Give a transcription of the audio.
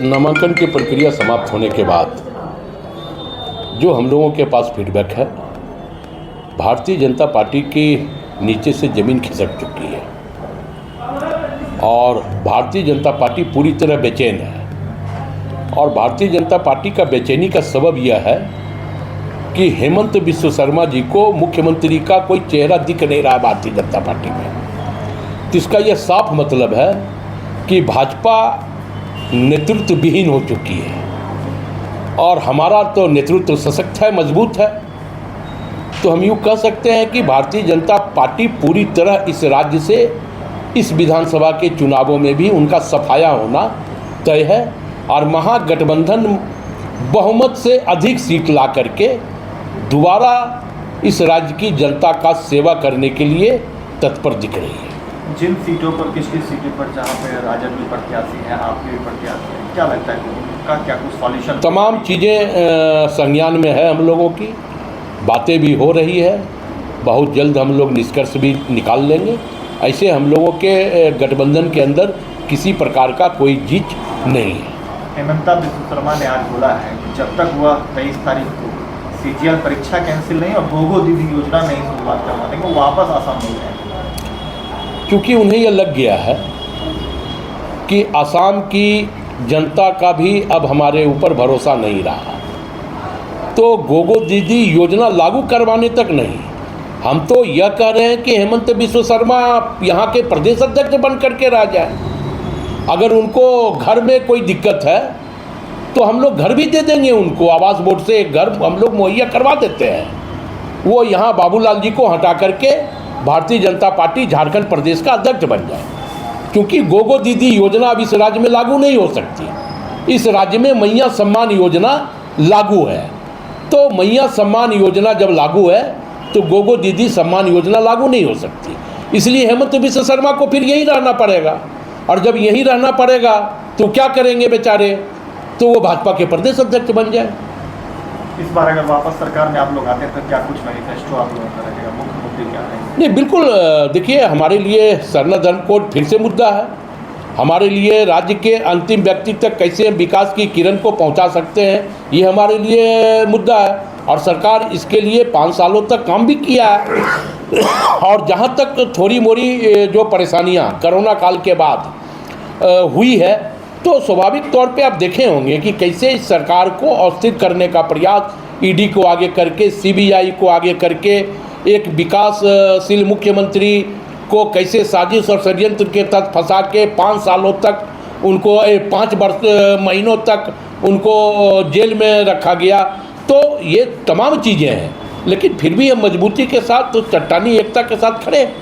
नामांकन की प्रक्रिया समाप्त होने के बाद जो हम लोगों के पास फीडबैक है, भारतीय जनता पार्टी की नीचे से ज़मीन खिसक चुकी है और भारतीय जनता पार्टी पूरी तरह बेचैन है। और भारतीय जनता पार्टी का बेचैनी का सबब यह है कि हेमंत बिस्व शर्मा जी को मुख्यमंत्री का कोई चेहरा दिख नहीं रहा भारतीय जनता पार्टी में। तो इसका यह साफ मतलब है कि भाजपा नेतृत्व विहीन हो चुकी है और हमारा तो नेतृत्व सशक्त है, मजबूत है। तो हम यूँ कह सकते हैं कि भारतीय जनता पार्टी पूरी तरह इस राज्य से इस विधानसभा के चुनावों में भी उनका सफाया होना तय है और महागठबंधन बहुमत से अधिक सीट ला करके दोबारा इस राज्य की जनता का सेवा करने के लिए तत्पर दिख रही है। जिन सीटों पर, किस सीटों पर जहाँ पे राजद भी प्रत्याशी हैं, आपके भी प्रत्याशी हैं, क्या लगता है उनका क्या कुछ सॉल्यूशन? तमाम चीज़ें संज्ञान में है, हम लोगों की बातें भी हो रही है। बहुत जल्द हम लोग निष्कर्ष भी निकाल लेंगे। ऐसे हम लोगों के गठबंधन के अंदर किसी प्रकार का कोई जीत नहीं है। हेमंता बिस्व शर्मा ने आज बोला है कि जब तक वह 23 तारीख को CGL परीक्षा कैंसिल नहीं और गोगो दीदी योजना नहीं शुरुआत करवा देंगे, वो वापस आसाम नहीं जाएंगे। क्योंकि उन्हें यह लग गया है कि असम की जनता का भी अब हमारे ऊपर भरोसा नहीं रहा, तो गोगो दीदी योजना लागू करवाने तक नहीं। हम तो यह कह रहे हैं कि हेमंत बिस्व शर्मा यहाँ के प्रदेश अध्यक्ष बन करके रह जाए। अगर उनको घर में कोई दिक्कत है तो हम लोग घर भी दे देंगे उनको, आवास बोर्ड से एक घर हम लोग मुहैया करवा देते हैं। वो यहाँ बाबूलाल जी को हटा करके भारतीय जनता पार्टी झारखंड प्रदेश का अध्यक्ष बन जाए। क्योंकि गोगो दीदी योजना अब इस राज्य में लागू नहीं हो सकती। इस राज्य में मैया सम्मान योजना लागू है, तो मैया सम्मान योजना जब लागू है तो गोगो दीदी सम्मान योजना लागू नहीं हो सकती। इसलिए हेमंत बिस्व शर्मा को फिर यहीं रहना पड़ेगा और जब यहीं रहना पड़ेगा तो क्या करेंगे बेचारे, तो वो भाजपा के प्रदेश अध्यक्ष बन जाए। इस बार अगर वापस सरकार में आप लोग आते हैं तो क्या कुछ मैनिफेस्टो आप लोगों का रहेगा, मुख्य मुद्दे क्या है? नहीं, बिल्कुल। देखिए, हमारे लिए सरना धर्म कोड फिर से मुद्दा है। हमारे लिए राज्य के अंतिम व्यक्ति तक कैसे विकास की किरण को पहुंचा सकते हैं, ये हमारे लिए मुद्दा है और सरकार इसके लिए 5 सालों तक काम भी किया है। और जहां तक थोड़ी मोड़ी जो परेशानियां कोरोना काल के बाद हुई है, तो स्वाभाविक तौर पे आप देखे होंगे कि कैसे इस सरकार को अस्थिर करने का प्रयास ईडी को आगे करके, CBI को आगे करके, एक विकासशील मुख्यमंत्री को कैसे साजिश और षड्यंत्र के तहत फंसा के 5 सालों तक उनको 5 महीनों तक उनको जेल में रखा गया। तो ये तमाम चीज़ें हैं, लेकिन फिर भी हम मजबूती के साथ, तो चट्टानी एकता के साथ खड़े हैं।